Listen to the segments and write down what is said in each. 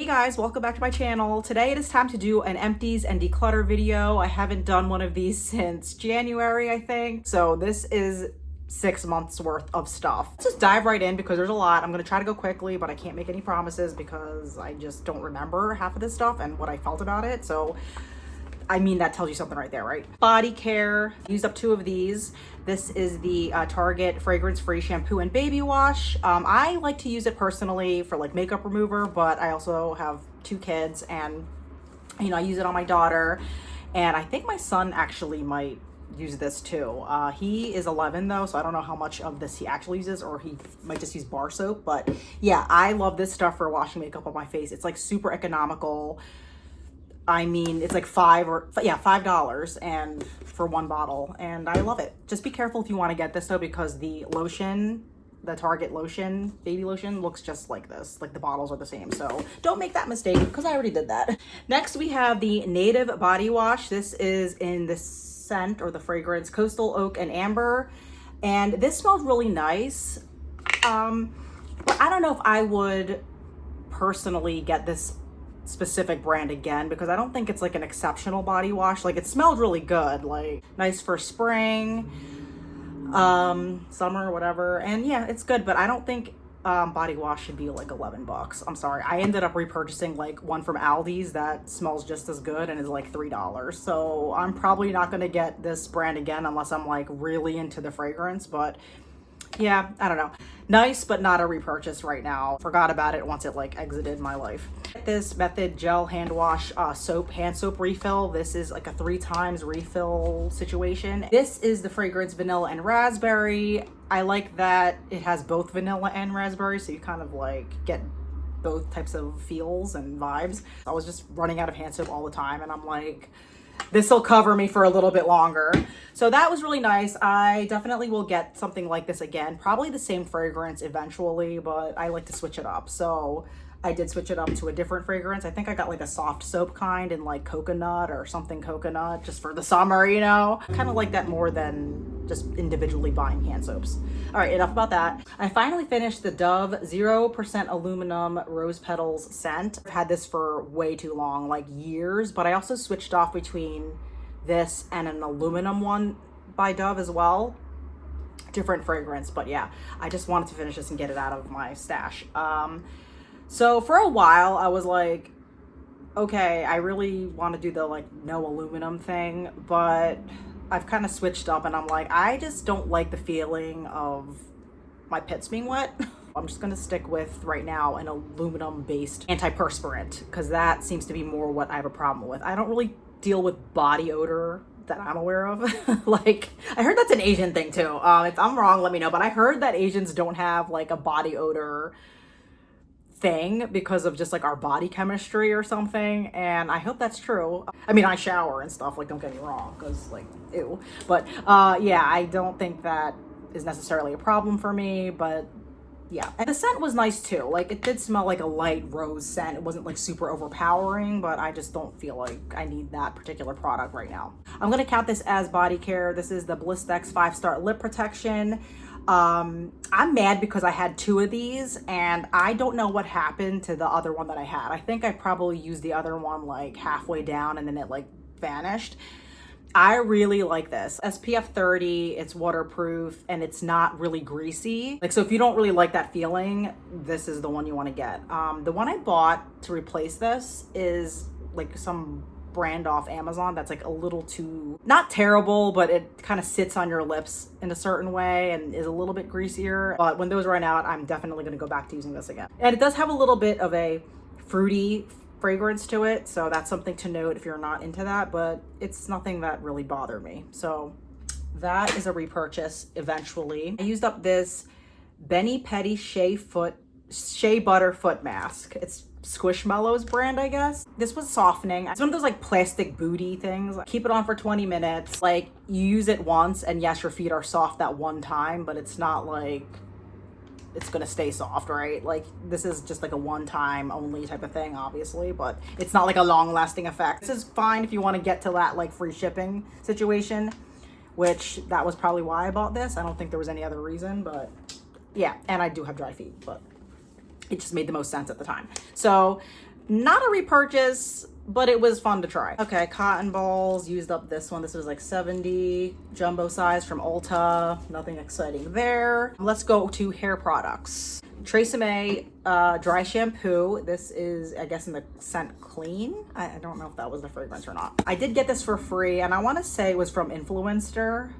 guys, welcome back to my channel. Today it is time to do an empties and declutter video. I haven't done one of these since January, I think. So this is 6 months worth of stuff. Let's just dive right in because there's a lot. I'm gonna try to go quickly, but I can't make any promises because I just don't remember half of this stuff and what I felt about it. So I mean, that tells you something right there, right? Body care, used up 2 of these. This is the Target fragrance-free shampoo and baby wash. I like to use it personally for like makeup remover, but I also have 2 kids and, you know, I use it on my daughter. And I think my son actually might use this too. He is 11 though, so I don't know how much of this he actually uses, or he might just use bar soap. But yeah, I love this stuff for washing makeup on my face. It's like super economical. I mean, it's like $5 and for 1 bottle, and I love it. Just be careful if you want to get this though, because the lotion, the Target lotion, baby lotion, looks just like this. Like the bottles are the same, so don't make that mistake because I already did that. Next, we have the Native Body Wash. This is in the scent or the fragrance Coastal Oak and Amber, and this smells really nice. But I don't know if I would personally get this specific brand again because I don't think it's like an exceptional body wash. Like, it smelled really good, like nice for spring, summer, whatever, and yeah, it's good, but I don't think body wash should be like 11 bucks. I'm sorry. I ended up repurchasing like one from Aldi's that smells just as good and is like $3, so I'm probably not going to get this brand again unless I'm like really into the fragrance. But yeah, I don't know. Nice, but not a repurchase right now. Forgot about it once it like exited my life. This Method Gel Hand Wash hand soap refill. This is like a 3 times refill situation. This is the fragrance Vanilla and Raspberry. I like that it has both vanilla and raspberry, so you kind of like get both types of feels and vibes. I was just running out of hand soap all the time, and I'm like, this will cover me for a little bit longer. So that was really nice. I definitely will get something like this again. Probably the same fragrance eventually, but I like to switch it up. So I did switch it up to a different fragrance. I think I got like a soft soap kind in like coconut or something coconut just for the summer, you know? I kind of like that more than just individually buying hand soaps. All right, enough about that. I finally finished the Dove 0% aluminum rose petals scent. I've had this for way too long, like years, but I also switched off between this and an aluminum one by Dove as well. Different fragrance, but yeah, I just wanted to finish this and get it out of my stash. So for a while I was like, okay, I really want to do the like no aluminum thing, but I've kind of switched up and I'm like, I just don't like the feeling of my pits being wet. I'm just going to stick with right now an aluminum based antiperspirant because that seems to be more what I have a problem with. I don't really deal with body odor that I'm aware of. Like, I heard that's an Asian thing too. If I'm wrong, let me know, but I heard that Asians don't have like a body odor thing because of just like our body chemistry or something, and I hope that's true. I mean, I shower and stuff, like, don't get me wrong, because like, ew, but yeah, I don't think that is necessarily a problem for me. But yeah, and the scent was nice too. Like, it did smell like a light rose scent. It wasn't like super overpowering, but I just don't feel like I need that particular product right now. I'm gonna count this as body care. This is the Blissex 5-star lip protection. I'm mad because I had 2 of these and I don't know what happened to the other one that I had. I think I probably used the other one like halfway down and then it like vanished. I really like this. SPF 30, it's waterproof, and it's not really greasy. Like, so if you don't really like that feeling, this is the one you want to get. The one I bought to replace this is like some brand off Amazon that's like a little too, not terrible, but it kind of sits on your lips in a certain way and is a little bit greasier. But when those run out, I'm definitely going to go back to using this again. And it does have a little bit of a fruity fragrance to it, so that's something to note if you're not into that, but it's nothing that really bothered me. So that is a repurchase eventually. I used up this Benny Petty Shea Butter Foot Mask. It's Squishmallows brand, I guess. This was softening. It's one of those like plastic booty things. Keep it on for 20 minutes. Like, you use it once and yes, your feet are soft that one time, but it's not like it's gonna stay soft, right? Like, this is just like a one-time only type of thing, obviously, but it's not like a long-lasting effect. This is fine if you want to get to that like free shipping situation, which that was probably why I bought this. I don't think there was any other reason, but yeah, and I do have dry feet, but it just made the most sense at the time. So Not a repurchase, but it was fun to try. Okay, cotton balls, used up this one. This was like 70 jumbo size from Ulta. Nothing exciting there. Let's go to hair products. Tresemme dry shampoo. This is, I guess, in the scent Clean. I don't know if that was the fragrance or not. I did get this for free, and I want to say it was from Influencer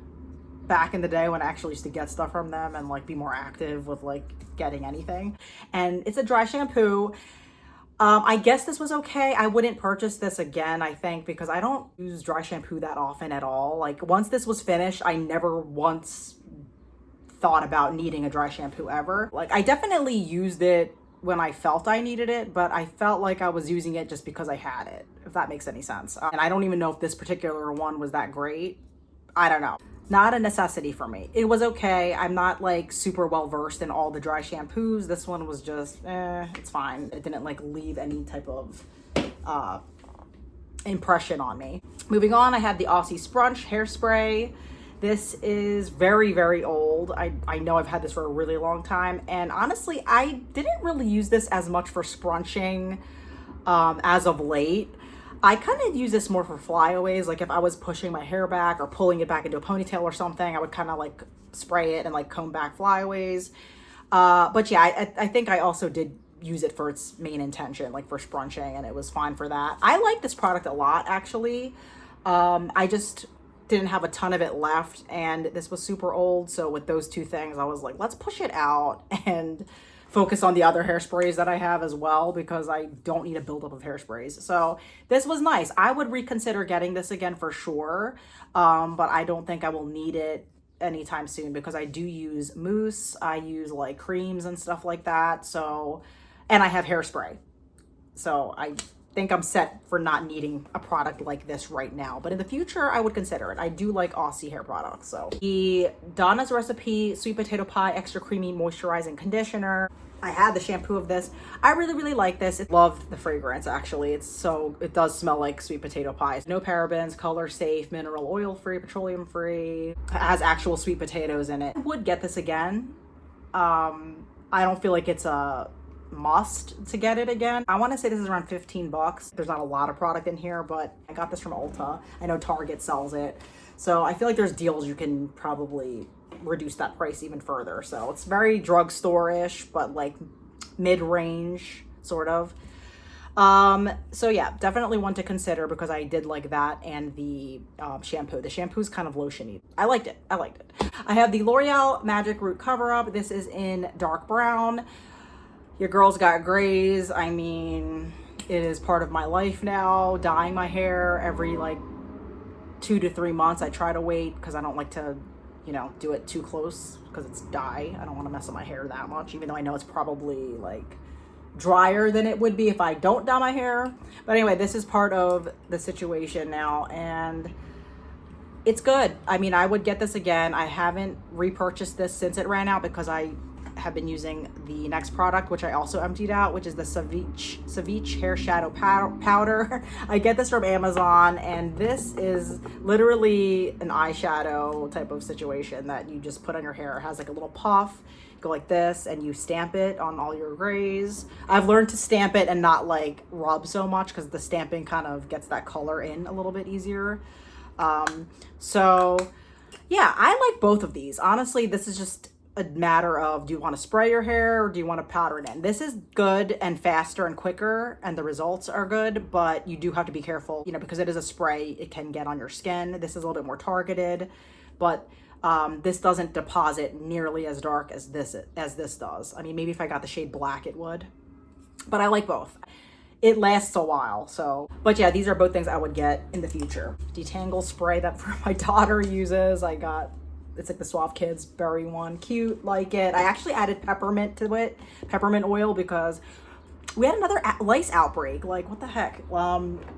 back in the day when I actually used to get stuff from them and like be more active with like getting anything. And it's a dry shampoo. I guess this was okay. I wouldn't purchase this again, I think, because I don't use dry shampoo that often at all. Like once this was finished, I never once thought about needing a dry shampoo ever. Like I definitely used it when I felt I needed it, but I felt like I was using it just because I had it, if that makes any sense. And I don't even know if this particular one was that great. I don't know. Not a necessity for me. It was okay. I'm not like super well versed in all the dry shampoos. This one was just, it's fine. It didn't like leave any type of impression on me. Moving on, I had the Aussie Scrunch Hairspray. This is very, very old. I know I've had this for a really long time. And honestly, I didn't really use this as much for scrunching as of late. I kind of use this more for flyaways. Like if I was pushing my hair back or pulling it back into a ponytail or something, I would kind of like spray it and like comb back flyaways. But yeah, I think I also did use it for its main intention, like for scrunching, and it was fine for that. I like this product a lot, actually. I just didn't have a ton of it left, and this was super old. So with those two things, I was like, let's push it out and focus on the other hairsprays that I have as well, because I don't need a buildup of hairsprays. So this was nice. I would reconsider getting this again for sure, but I don't think I will need it anytime soon because I do use mousse. I use like creams and stuff like that. So, and I have hairspray. So I think I'm set for not needing a product like this right now, but in the future I would consider it. I do like Aussie hair products. So the Donnas Recipe Sweet Potato Pie Extra Creamy Moisturizing Conditioner. I had the shampoo of this. I really, really like this. I love the fragrance, actually. It does smell like sweet potato pie. No parabens, color safe, mineral oil free, petroleum free. It has actual sweet potatoes in it. I would get this again. I don't feel like it's a must to get it again. I want to say this is around 15 bucks. There's not a lot of product in here, but I got this from Ulta. I know Target sells it. So I feel like there's deals you can probably reduce that price even further. So it's very drugstore-ish, but like mid-range sort of. So yeah, definitely one to consider because I did like that and the shampoo. The shampoo's kind of lotiony. I liked it. I have the L'Oreal Magic Root Cover-Up. This is in dark brown. Your girl's got grays. I mean, it is part of my life now. Dyeing my hair every like 2 to 3 months. I try to wait because I don't like to, you know, do it too close because it's dye. I don't want to mess up my hair that much, even though I know it's probably like drier than it would be if I don't dye my hair. But anyway, this is part of the situation now and it's good. I mean, I would get this again. I haven't repurchased this since it ran out because I have been using the next product, which I also emptied out, which is the Ceviche Hair Shadow Powder. I get this from Amazon, and this is literally an eyeshadow type of situation that you just put on your hair. It has like a little puff, go like this, and you stamp it on all your grays. I've learned to stamp it and not like rub so much because the stamping kind of gets that color in a little bit easier. So yeah, I like both of these. Honestly, this is just a matter of, do you want to spray your hair or do you want to powder it in? This is good and faster and quicker and the results are good, but you do have to be careful, you know, because it is a spray, it can get on your skin. This is a little bit more targeted, but this doesn't deposit nearly as dark as this does. I mean, maybe if I got the shade black, it would, but I like both. It lasts a while, so. But yeah, these are both things I would get in the future. Detangle spray that my daughter uses. I got, it's like the Suave Kids berry one. Cute, like it. I actually added peppermint to it, peppermint oil, because we had another lice outbreak. Like, what the heck?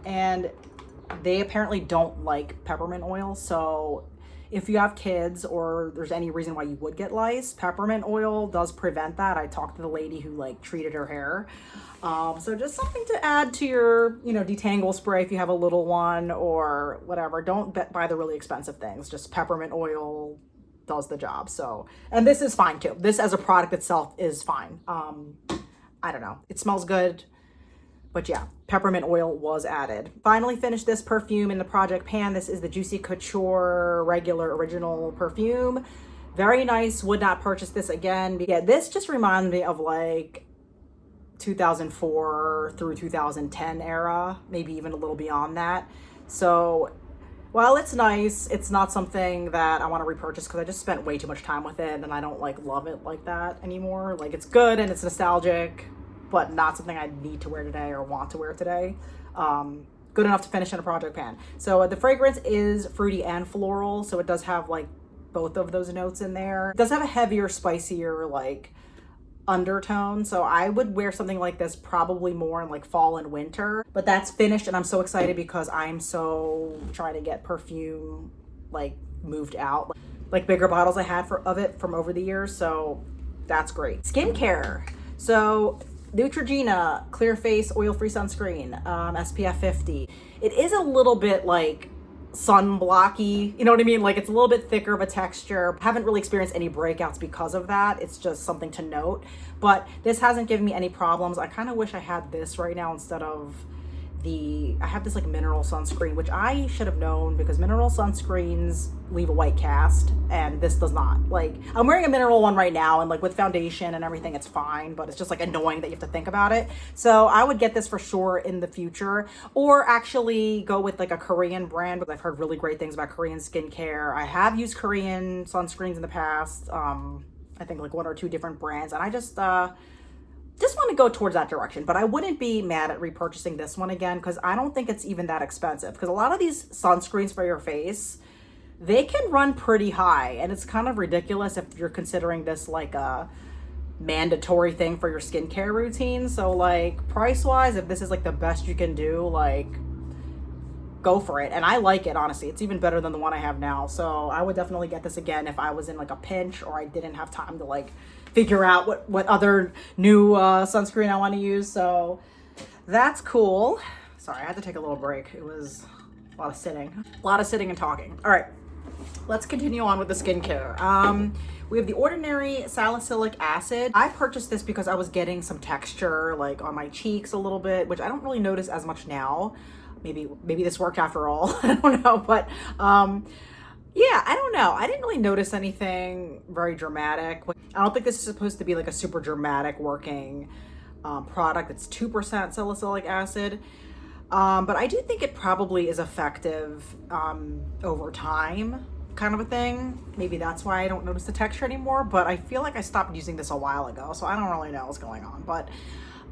And they apparently don't like peppermint oil, so if you have kids or there's any reason why you would get lice, peppermint oil does prevent that. I talked to the lady who like treated her hair. So just something to add to your, you know, detangle spray if you have a little one or whatever. Don't buy the really expensive things. Just peppermint oil does the job. So, and this is fine too. This as a product itself is fine. I don't know. It smells good. But yeah, peppermint oil was added. Finally finished this perfume in the project pan. This is the Juicy Couture regular original perfume. Very nice. Would not purchase this again. Yeah, this just reminds me of like 2004 through 2010 era, maybe even a little beyond that. So while it's nice, it's not something that I want to repurchase because I just spent way too much time with it and I don't like love it like that anymore. Like, it's good and it's nostalgic, but not something I need to wear today or want to wear today. Good enough to finish in a project pan. So the fragrance is fruity and floral, so it does have like both of those notes in there. It does have a heavier, spicier like undertone, so I would wear something like this probably more in like fall and winter. But that's finished and I'm so excited because I'm so trying to get perfume like moved out, like bigger bottles I had of it from over the years, so that's great. Skincare. So Neutrogena Clear Face Oil-Free Sunscreen, SPF 50. It is a little bit like sunblocky, you know what I mean? Like, it's a little bit thicker of a texture. Haven't really experienced any breakouts because of that. It's just something to note. But this hasn't given me any problems. I kind of wish I had this right now instead of I have this like mineral sunscreen, which I should have known because mineral sunscreens leave a white cast and this does not. Like, I'm wearing a mineral one right now and like with foundation and everything, it's fine, but it's just like annoying that you have to think about it. So I would get this for sure in the future, or actually go with like a Korean brand because I've heard really great things about Korean skincare. I have used Korean sunscreens in the past. I think like 1 or 2 different brands, and I just want to go towards that direction. But I wouldn't be mad at repurchasing this one again because I don't think it's even that expensive, because a lot of these sunscreens for your face, they can run pretty high, and it's kind of ridiculous if you're considering this like a mandatory thing for your skincare routine. So like, price wise, if this is like the best you can do, like, go for it. And I like it, honestly. It's even better than the one I have now, so I would definitely get this again if I was in like a pinch or I didn't have time to like figure out what other new sunscreen I want to use. So that's cool. Sorry, I had to take a little break. It was a lot of sitting and talking. All right, let's continue on with the skincare. We have the Ordinary Salicylic Acid. I purchased this because I was getting some texture like on my cheeks a little bit, which I don't really notice as much now. Maybe this worked after all. I don't know, but yeah, I don't know. I didn't really notice anything very dramatic. I don't think this is supposed to be like a super dramatic working product. It's 2% salicylic acid. But I do think it probably is effective over time, kind of a thing. Maybe that's why I don't notice the texture anymore, but I feel like I stopped using this a while ago, so I don't really know what's going on. But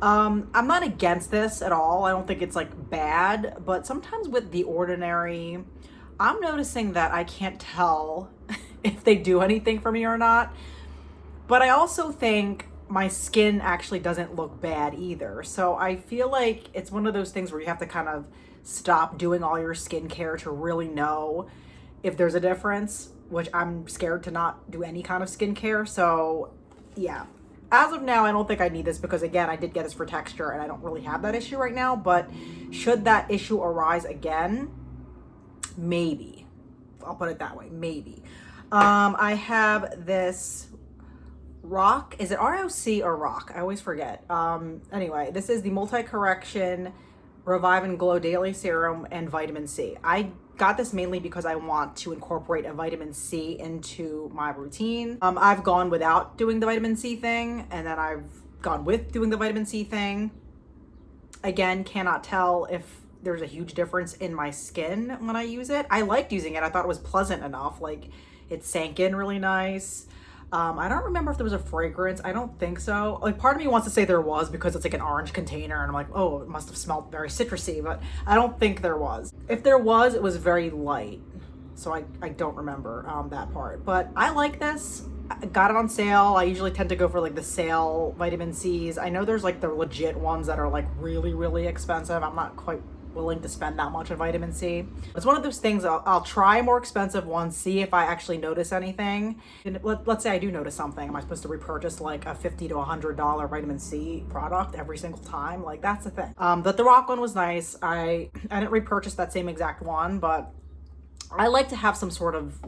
I'm not against this at all. I don't think it's like bad, but sometimes with the Ordinary, I'm noticing that I can't tell if they do anything for me or not. But I also think my skin actually doesn't look bad either. So I feel like it's one of those things where you have to kind of stop doing all your skincare to really know if there's a difference, which I'm scared to not do any kind of skincare. So yeah, as of now, I don't think I need this because, again, I did get this for texture and I don't really have that issue right now. But should that issue arise again, maybe. I'll put it that way, maybe. I have this ROC. Is it ROC or ROC? I always forget. Anyway, this is the Multi-Correction Revive and Glow Daily Serum and Vitamin C. I got this mainly because I want to incorporate a vitamin C into my routine. I've gone without doing the vitamin C thing, and then I've gone with doing the vitamin C thing. Again, cannot tell if there's a huge difference in my skin when I use it. I liked using it. I thought it was pleasant enough. Like, it sank in really nice. I don't remember if there was a fragrance. I don't think so. Like, part of me wants to say there was because it's like an orange container and I'm like, oh, it must have smelled very citrusy, but I don't think there was. If there was, it was very light. So I don't remember that part, but I like this. I got it on sale. I usually tend to go for like the sale vitamin C's. I know there's like the legit ones that are like really, really expensive. I'm not quite willing to spend that much on vitamin C. It's one of those things I'll try more expensive ones, see if I actually notice anything. And let's say I do notice something. Am I supposed to repurchase like a $50 to $100 vitamin C product every single time? Like, that's the thing. But the ROC one was nice. I didn't repurchase that same exact one, but I like to have some sort of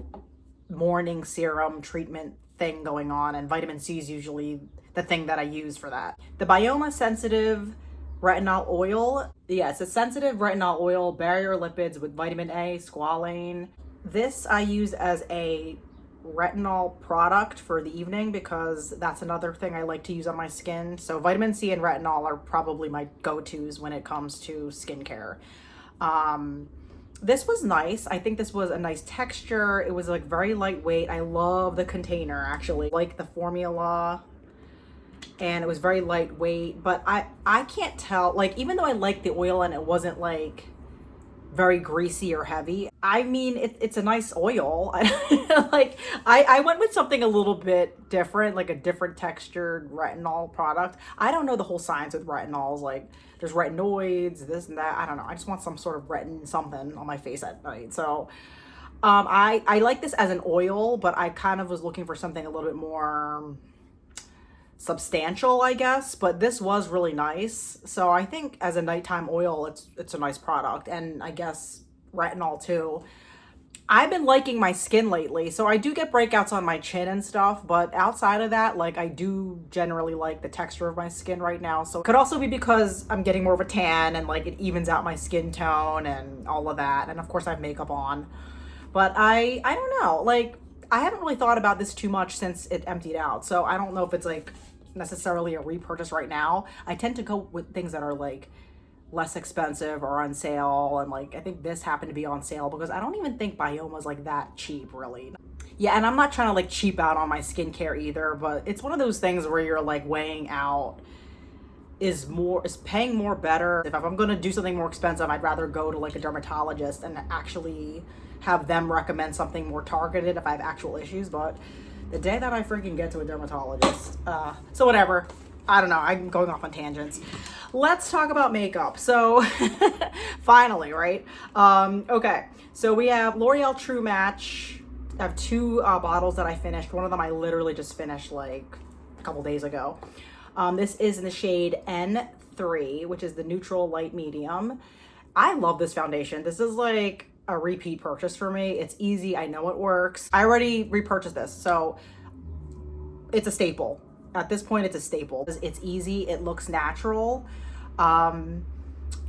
morning serum treatment thing going on, and vitamin C is usually the thing that I use for that. The Bioma Sensitive retinol oil. Yeah, it's a sensitive retinol oil, barrier lipids with vitamin A, squalane. This I use as a retinol product for the evening because that's another thing I like to use on my skin. So vitamin C and retinol are probably my go-tos when it comes to skincare. This was nice. I think this was a nice texture. It was like very lightweight. I love the container actually, like the formula, and it was very lightweight, but I can't tell, like, even though I liked the oil and it wasn't like very greasy or heavy, I mean, it's a nice oil. Like, I went with something a little bit different, like a different textured retinol product. I don't know the whole science with retinols, like there's retinoids, this and that. I don't know. I just want some sort of retin something on my face at night. So I like this as an oil, but I kind of was looking for something a little bit more substantial, I guess, but this was really nice. So I think as a nighttime oil, it's a nice product, and I guess retinol too. I've been liking my skin lately, so I do get breakouts on my chin and stuff, but outside of that, like, I do generally like the texture of my skin right now. So it could also be because I'm getting more of a tan and like it evens out my skin tone and all of that, and of course I have makeup on. But I don't know, like, I haven't really thought about this too much since it emptied out, so I don't know if it's like necessarily a repurchase right now. I tend to go with things that are like less expensive or on sale, and like I think this happened to be on sale because I don't even think Bioma's like that cheap really. Yeah, and I'm not trying to like cheap out on my skincare either, but it's one of those things where you're like weighing out, is paying more better? If I'm gonna do something more expensive, I'd rather go to like a dermatologist and actually have them recommend something more targeted if I have actual issues. But the day that I freaking get to a dermatologist. So whatever. I don't know. I'm going off on tangents. Let's talk about makeup. So finally, right? Okay. So we have L'Oreal True Match. I have two bottles that I finished. One of them I literally just finished like a couple days ago. This is in the shade N3, which is the neutral light medium. I love this foundation. This is like a repeat purchase for me. It's easy. I know it works. I already repurchased this, so it's a staple. At this point, it's a staple. It's easy. It looks natural.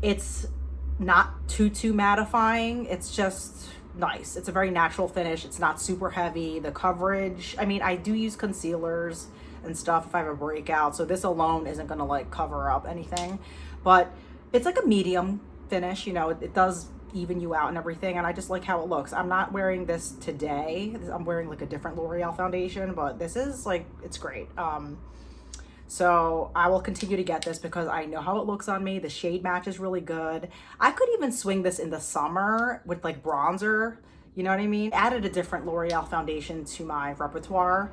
It's not too mattifying. It's just nice. It's a very natural finish. It's not super heavy. The coverage, I mean, I do use concealers and stuff if I have a breakout, so this alone isn't gonna like cover up anything, but it's like a medium finish, you know. It does even you out and everything, and I just like how it looks. I'm not wearing this today. I'm wearing like a different L'Oreal foundation, but this is like, it's great. So I will continue to get this because I know how it looks on me. The shade match is really good. I could even swing this in the summer with like bronzer, you know what I mean? Added a different L'Oreal foundation to my repertoire,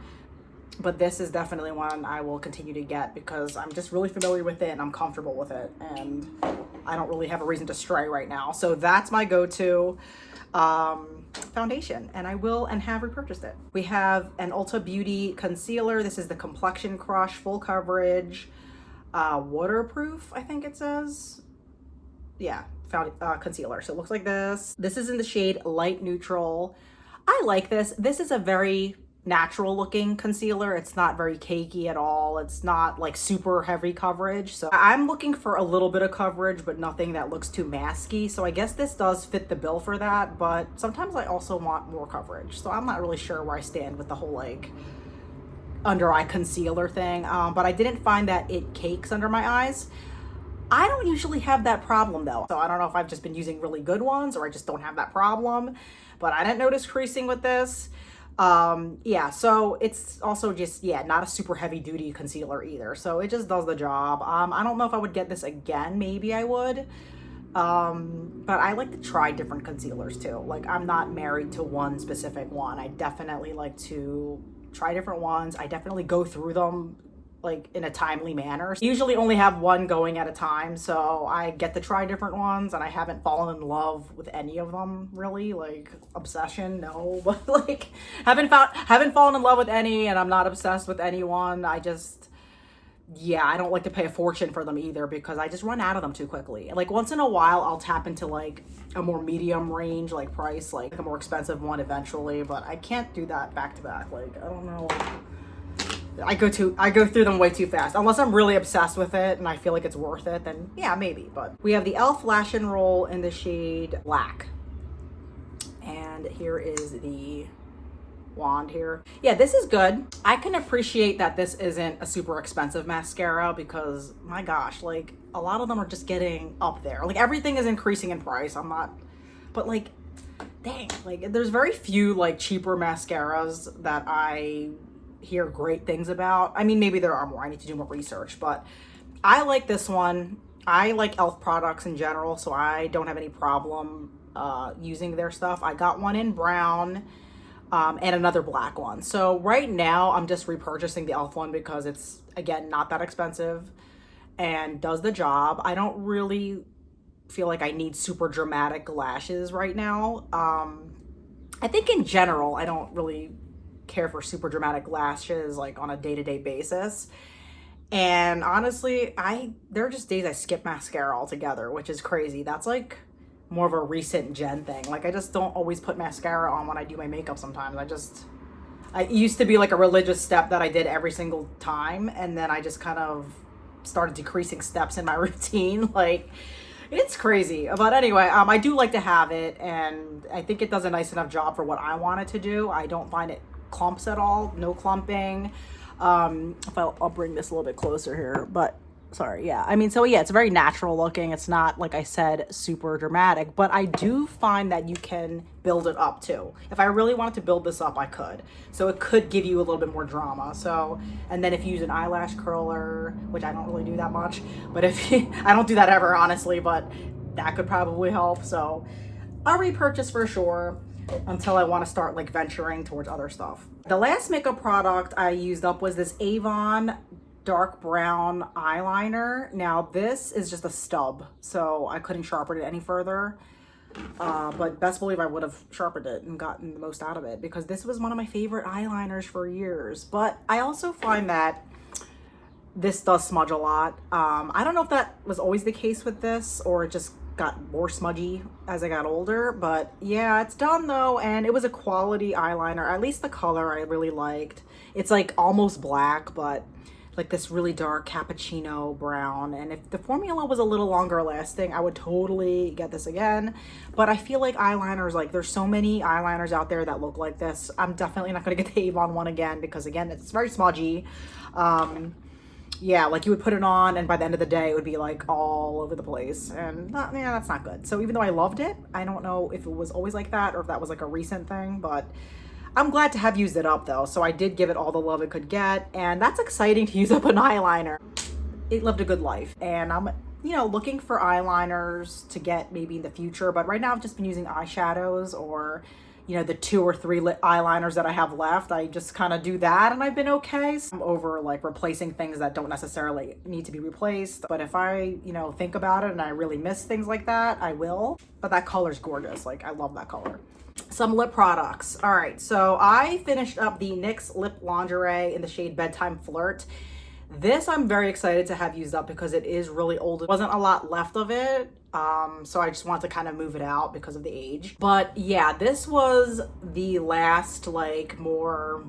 but this is definitely one I will continue to get because I'm just really familiar with it and I'm comfortable with it, and I don't really have a reason to stray right now. So that's my go-to foundation, and I will and have repurchased it. We have an Ulta Beauty concealer. This is the Complexion Crush full coverage, waterproof, I think it says. Yeah, concealer. So it looks like this. This is in the shade Light Neutral. I like this. This is a very natural looking concealer. It's not very cakey at all. It's not like super heavy coverage. So I'm looking for a little bit of coverage, but nothing that looks too masky. So I guess this does fit the bill for that, but sometimes I also want more coverage. So I'm not really sure where I stand with the whole like under eye concealer thing. But I didn't find that it cakes under my eyes. I don't usually have that problem though. So I don't know if I've just been using really good ones or I just don't have that problem, but I didn't notice creasing with this. Yeah, so it's also just, yeah, not a super heavy duty concealer either. So it just does the job. I don't know if I would get this again. Maybe I would. But I like to try different concealers too. Like, I'm not married to one specific one. I definitely like to try different ones. I definitely go through them like in a timely manner. Usually only have one going at a time, so I get to try different ones, and I haven't fallen in love with any of them really. Like, obsession, no, but like haven't fallen in love with any, and I'm not obsessed with anyone. I just, yeah, I don't like to pay a fortune for them either because I just run out of them too quickly. Like, once in a while I'll tap into like a more medium range like price, like a more expensive one eventually, but I can't do that back to back. Like, I don't know. I go through them way too fast. Unless I'm really obsessed with it and I feel like it's worth it, then yeah, maybe. But we have the e.l.f. Lash and Roll in the shade Black. And here is the wand here. Yeah, this is good. I can appreciate that this isn't a super expensive mascara because my gosh, like a lot of them are just getting up there. Like everything is increasing in price. But like, dang, like there's very few like cheaper mascaras that I hear great things about. I mean, maybe there are more. I need to do more research, but I like this one. I like e.l.f. products in general, so I don't have any problem using their stuff. I got one in brown and another black one. So right now I'm just repurchasing the e.l.f. one because it's, again, not that expensive and does the job. I don't really feel like I need super dramatic lashes right now. I think in general, I don't really care for super dramatic lashes like on a day-to-day basis. And honestly, there are just days I skip mascara altogether, which is crazy. That's like more of a recent gen thing. Like I just don't always put mascara on when I do my makeup sometimes. It used to be like a religious step that I did every single time, and then I just kind of started decreasing steps in my routine. Like it's crazy. But anyway, I do like to have it, and I think it does a nice enough job for what I want it to do. I don't find it clumps at all, no clumping. If I'll bring this a little bit closer here, but sorry, yeah. I mean, so yeah, it's very natural looking. It's not, like I said, super dramatic, but I do find that you can build it up too. If I really wanted to build this up, I could. So it could give you a little bit more drama. So, and then if you use an eyelash curler, which I don't really do that much, but I don't do that ever, honestly, but that could probably help. So I'll repurchase for sure until I want to start like venturing towards other stuff. The last makeup product I used up was this Avon dark brown eyeliner. Now this is just a stub, so I couldn't sharpen it any further. But best believe I would have sharpened it and gotten the most out of it because this was one of my favorite eyeliners for years. But I also find that this does smudge a lot. I don't know if that was always the case with this or it just got more smudgy as I got older, but yeah, it's done though, and it was a quality eyeliner. At least the color I really liked. It's like almost black, but like this really dark cappuccino brown, and if the formula was a little longer lasting, I would totally get this again. But I feel like eyeliners, like there's so many eyeliners out there that look like this. I'm definitely not gonna get the Avon one again because again, it's very smudgy. Yeah, like you would put it on and by the end of the day it would be like all over the place, and yeah, that's not good. So even though I loved it, I don't know if it was always like that or if that was like a recent thing, but I'm glad to have used it up though. So I did give it all the love it could get, and that's exciting to use up an eyeliner. It lived a good life, and I'm looking for eyeliners to get maybe in the future, but right now I've just been using eyeshadows or the 2 or 3 eyeliners that I have left. I just kind of do that and I've been okay. So I'm over like replacing things that don't necessarily need to be replaced. But if I, think about it and I really miss things like that, I will. But that color's gorgeous. Like I love that color. Some lip products. All right, so I finished up the NYX Lip Lingerie in the shade Bedtime Flirt. This I'm very excited to have used up because it is really old. There wasn't a lot left of it. So I just want to kind of move it out because of the age. But yeah, this was the last like more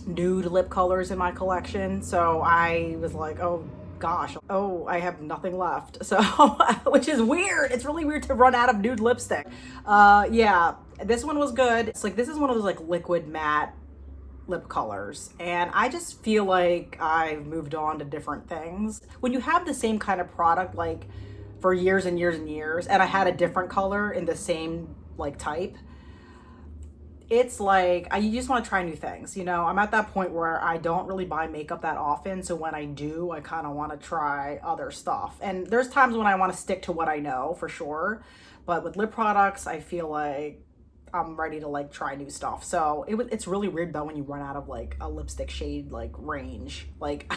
nude lip colors in my collection. So I was like, oh gosh, I have nothing left. So, which is weird. It's really weird to run out of nude lipstick. Yeah, this one was good. It's like, this is one of those like liquid matte lip colors, and I just feel like I've moved on to different things. When you have the same kind of product like for years and years and years, and I had a different color in the same like type, it's like you just want to try new things. I'm at that point where I don't really buy makeup that often, so when I do, I kind of want to try other stuff. And there's times when I want to stick to what I know for sure, but with lip products I feel like I'm ready to like try new stuff. So it's really weird though when you run out of like a lipstick shade like range. Like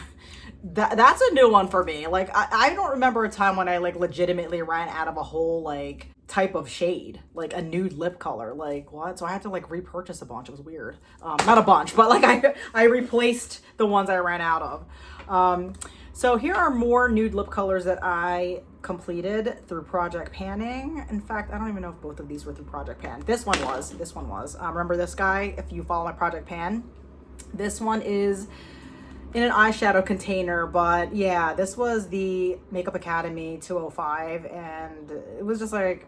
that's a new one for me. Like I don't remember a time when I like legitimately ran out of a whole like type of shade, like a nude lip color. Like what? So I had to like repurchase a bunch. It was weird. Not a bunch, but like I replaced the ones I ran out of. So here are more nude lip colors that I completed through Project Panning. In fact, I don't even know if both of these were through Project Pan. This one was. Remember this guy? If you follow my Project Pan, this one is in an eyeshadow container. But yeah, this was the Makeup Academy 205, and it was just like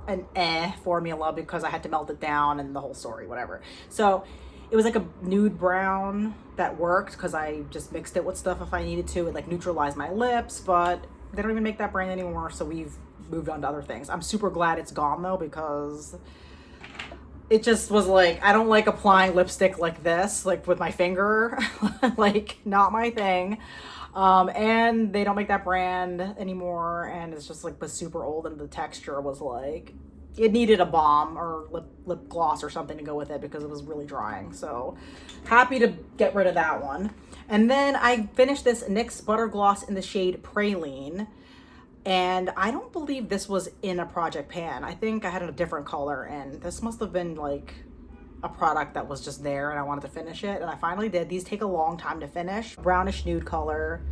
an formula because I had to melt it down and the whole story, whatever. So it was like a nude brown that worked because I just mixed it with stuff if I needed to. It like neutralized my lips, but they don't even make that brand anymore, so we've moved on to other things. I'm super glad it's gone though, because it just was like, I don't like applying lipstick like this, like with my finger, like not my thing. And they don't make that brand anymore, and it's just like was super old, and the texture was like, it needed a balm or lip gloss or something to go with it because it was really drying. So happy to get rid of that one. And then I finished this NYX Butter Gloss in the shade Praline. And I don't believe this was in a project pan. I think I had a different color, and this must have been like a product that was just there and I wanted to finish it, and I finally did. These take a long time to finish. Brownish nude color,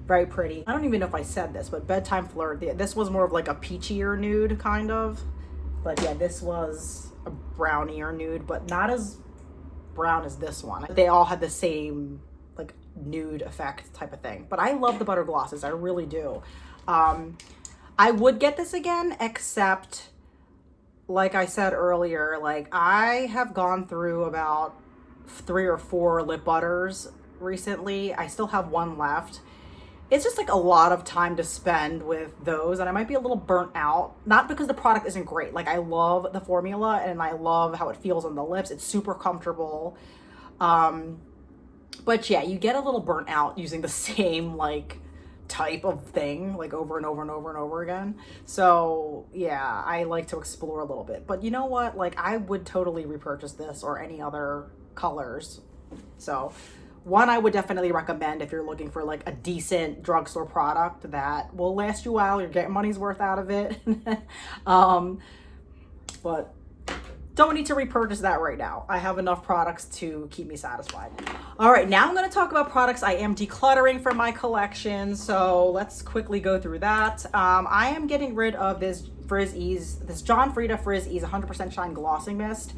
very pretty. I don't even know if I said this, but Bedtime Flirt, this was more of like a peachier nude kind of. But yeah, this was a brownier nude, but not as brown as this one. They all had the same like nude effect type of thing. But I love the butter glosses, I really do. I would get this again, except like I said earlier, like I have gone through about 3 or 4 lip butters recently. I still have one left. It's just like a lot of time to spend with those, and I might be a little burnt out, not because the product isn't great. Like I love the formula and I love how it feels on the lips. It's super comfortable. But yeah, you get a little burnt out using the same like type of thing like over and over and over and over again. So yeah, I like to explore a little bit. But you know what, like I would totally repurchase this or any other colors. So one I would definitely recommend if you're looking for like a decent drugstore product that will last you a while, you're getting money's worth out of it. But don't need to repurchase that right now. I have enough products to keep me satisfied. All right, now I'm going to talk about products I am decluttering from my collection. So let's quickly go through that. I am getting rid of this John Frieda Fri Ease 100% Shine Glossing Mist.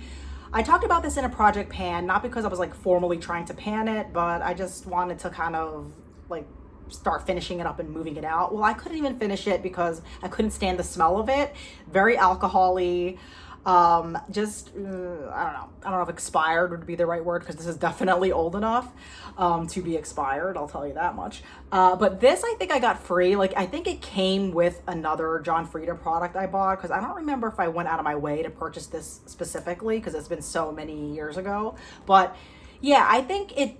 I talked about this in a project pan, not because I was like formally trying to pan it, but I just wanted to kind of like start finishing it up and moving it out. Well, I couldn't even finish it because I couldn't stand the smell of it. Very alcohol-y. I don't know if expired would be the right word, because this is definitely old enough to be expired, I'll tell you that much. But this I think I got free. Like I think it came with another John Frieda product I bought, because I don't remember if I went out of my way to purchase this specifically because it's been so many years ago. But yeah, I think it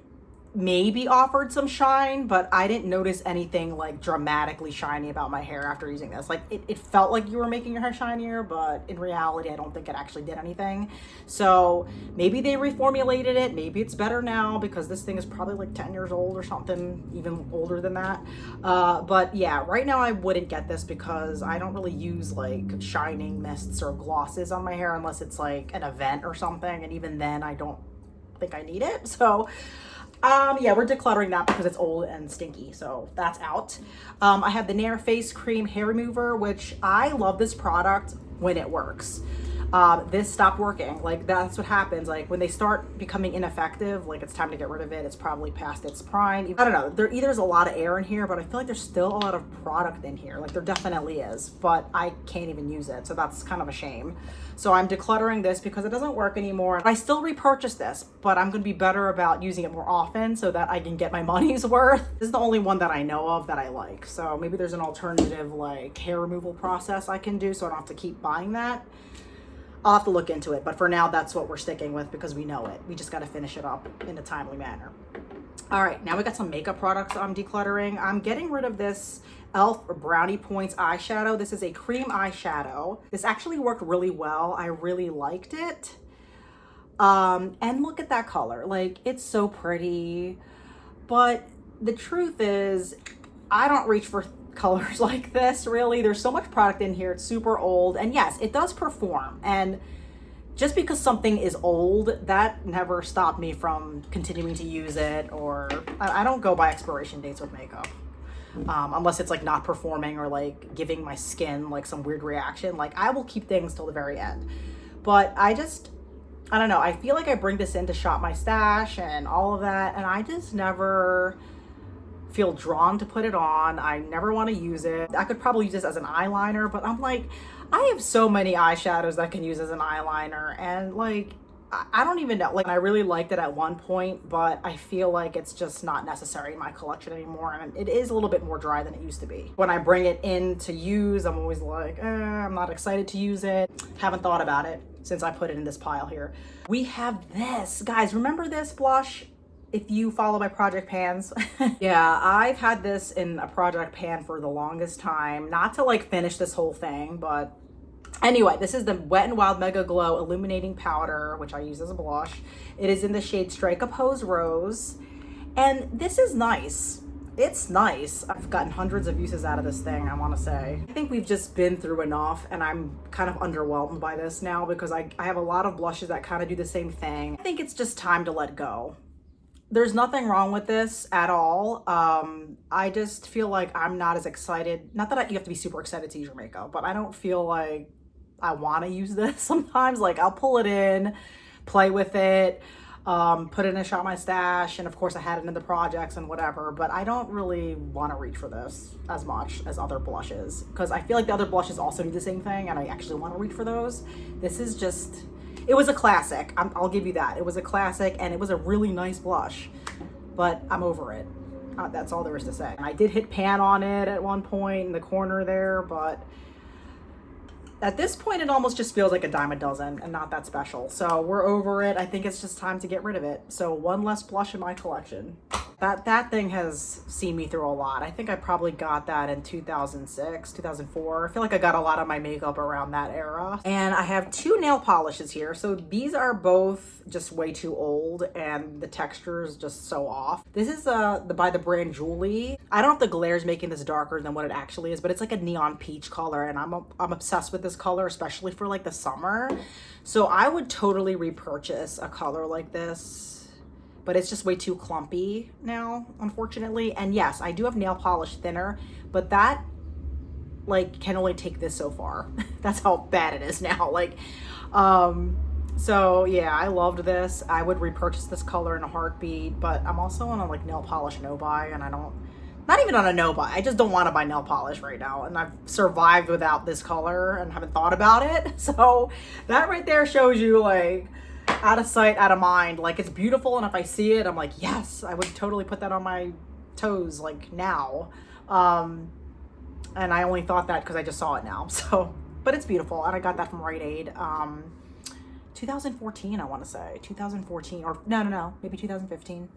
maybe offered some shine, but I didn't notice anything like dramatically shiny about my hair after using this. Like it felt like you were making your hair shinier, but in reality I don't think it actually did anything. So maybe they reformulated it, maybe it's better now, because this thing is probably like 10 years old or something, even older than that. But yeah, right now I wouldn't get this because I don't really use like shining mists or glosses on my hair unless it's like an event or something, and even then I don't think I need it. So yeah, we're decluttering that because it's old and stinky, so that's out. I have the Nair Face Cream Hair Remover, which I love this product when it works. This stopped working. Like that's what happens. Like when they start becoming ineffective, like it's time to get rid of it. It's probably past its prime. I don't know. There's a lot of air in here, but I feel like there's still a lot of product in here. Like there definitely is, but I can't even use it. So that's kind of a shame. So I'm decluttering this because it doesn't work anymore. I still repurchase this, but I'm going to be better about using it more often so that I can get my money's worth. This is the only one that I know of that I like. So maybe there's an alternative like hair removal process I can do so I don't have to keep buying that. I'll have to look into it, but for now, that's what we're sticking with because we know it. We just got to finish it up in a timely manner. All right, now we got some makeup products I'm decluttering. I'm getting rid of this e.l.f. Brownie Points eyeshadow. This is a cream eyeshadow. This actually worked really well. I really liked it. And look at that color. Like, it's so pretty. But the truth is, I don't reach for colors like this, really. There's so much product in here. It's super old, and yes, it does perform, and just because something is old, that never stopped me from continuing to use it. Or I don't go by expiration dates with makeup, unless it's like not performing or like giving my skin like some weird reaction. Like I will keep things till the very end, but I just I don't know, I feel like I bring this in to shop my stash and all of that, and I just never feel drawn to put it on. I never want to use it. I could probably use this as an eyeliner, but I'm like, I have so many eyeshadows that I can use as an eyeliner, and like, I don't even know. Like, I really liked it at one point, but I feel like it's just not necessary in my collection anymore, and it is a little bit more dry than it used to be. When I bring it in to use, I'm always like, I'm not excited to use it. Haven't thought about it since I put it in this pile here. We have this. Guys, remember this blush? If you follow my project pans. Yeah, I've had this in a project pan for the longest time. Not to like finish this whole thing, but anyway, this is the Wet n Wild Mega Glow Illuminating Powder, which I use as a blush. It is in the shade Strike a Pose Rose. And this is nice. It's nice. I've gotten hundreds of uses out of this thing, I want to say. I think we've just been through enough, and I'm kind of underwhelmed by this now because I have a lot of blushes that kind of do the same thing. I think it's just time to let go. There's nothing wrong with this at all. I just feel like I'm not as excited. Not that you have to be super excited to use your makeup, but I don't feel like I want to use this sometimes. Like, I'll pull it in, play with it, put it in a shop my stash, and of course I had it in the projects and whatever, but I don't really want to reach for this as much as other blushes because I feel like the other blushes also do the same thing and I actually want to reach for those. This is just, it was a classic. I'll give you that. It was a classic and it was a really nice blush, but I'm over it. That's all there is to say. I did hit pan on it at one point in the corner there, but at this point it almost just feels like a dime a dozen and not that special. So we're over it. I think it's just time to get rid of it. So one less blush in my collection. That thing has seen me through a lot. I think I probably got that in 2006, 2004. I feel like I got a lot of my makeup around that era. And I have two nail polishes here. So these are both just way too old and the texture is just so off. This is by the brand Julie. I don't know if the glare is making this darker than what it actually is, but it's like a neon peach color and I'm obsessed with this color, especially for like the summer. So I would totally repurchase a color like this. But it's just way too clumpy now, unfortunately. And yes, I do have nail polish thinner, but that like can only take this so far. That's how bad it is now. Like, so yeah, I loved this. I would repurchase this color in a heartbeat, but I'm also on a like nail polish no buy, and not even on a no buy. I just don't want to buy nail polish right now. And I've survived without this color and haven't thought about it. So that right there shows you like, out of sight, out of mind. Like, it's beautiful, and if I see it, I'm like, yes, I would totally put that on my toes like now. And I only thought that because I just saw it now. So, but it's beautiful, and I got that from Rite Aid. 2014, I want to say 2014, or no, maybe 2015.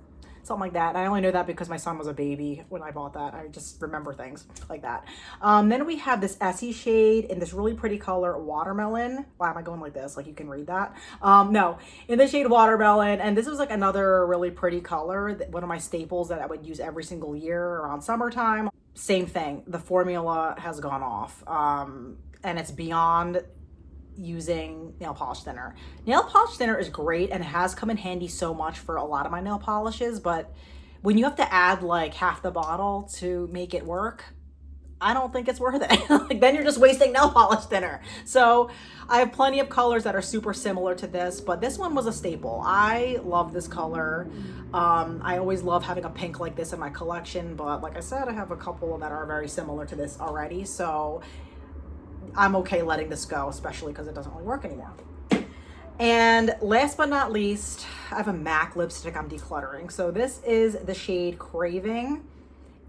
Something like that. I only know that because my son was a baby when I bought that. I just remember things like that. Then we have this Essie shade in this really pretty color, Watermelon. Why am I going like this? Like, you can read that. No, in the shade Watermelon. And this was like another really pretty color. One of my staples that I would use every single year around summertime. Same thing. The formula has gone off. And it's beyond using nail polish thinner. Nail polish thinner is great and has come in handy so much for a lot of my nail polishes, but when you have to add like half the bottle to make it work, I don't think it's worth it. Like, then you're just wasting nail polish thinner. So I have plenty of colors that are super similar to this, but this one was a staple. I love this color. I always love having a pink like this in my collection, but like I said, I have a couple that are very similar to this already. So I'm okay letting this go, especially because it doesn't really work anymore. And last but not least, I have a MAC lipstick I'm decluttering. So this is the shade Craving.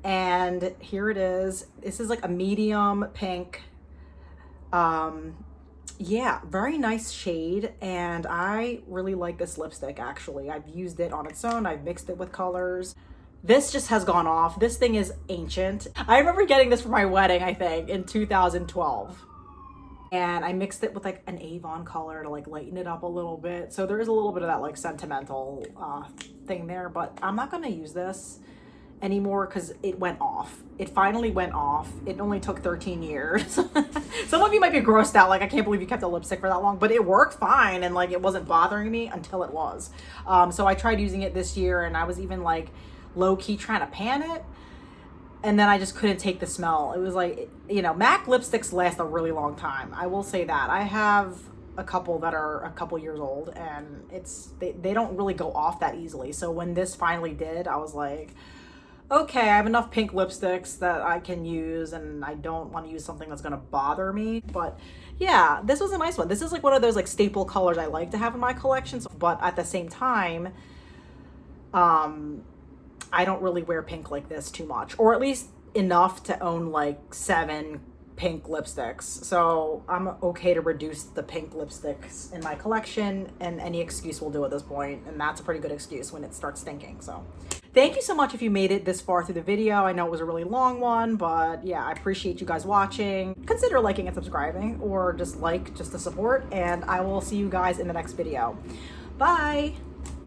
And here it is. This is like a medium pink. Yeah, very nice shade. And I really like this lipstick, actually. I've used it on its own. I've mixed it with colors. This just has gone off. This thing is ancient. I remember getting this for my wedding, I think, in 2012. And I mixed it with like an Avon color to like lighten it up a little bit. So there is a little bit of that like sentimental thing there, but I'm not gonna use this anymore because it went off. It finally went off. It only took 13 years. Some of you might be grossed out, like, I can't believe you kept a lipstick for that long, but it worked fine and like it wasn't bothering me until it was. So I tried using it this year and I was even like low-key trying to pan it, and then I just couldn't take the smell. It was like, you know, MAC lipsticks last a really long time. I will say that. I have a couple that are a couple years old, and they don't really go off that easily. So when this finally did, I was like, okay, I have enough pink lipsticks that I can use, and I don't want to use something that's gonna bother me. But yeah, this was a nice one. This is like one of those like staple colors I like to have in my collection, but at the same time, I don't really wear pink like this too much, or at least enough to own like 7 pink lipsticks. So I'm okay to reduce the pink lipsticks in my collection, and any excuse will do at this point, and that's a pretty good excuse when it starts stinking. So thank you so much if you made it this far through the video. I know it was a really long one, but yeah, I appreciate you guys watching. Consider liking and subscribing, or just to support, and I will see you guys in the next video. Bye.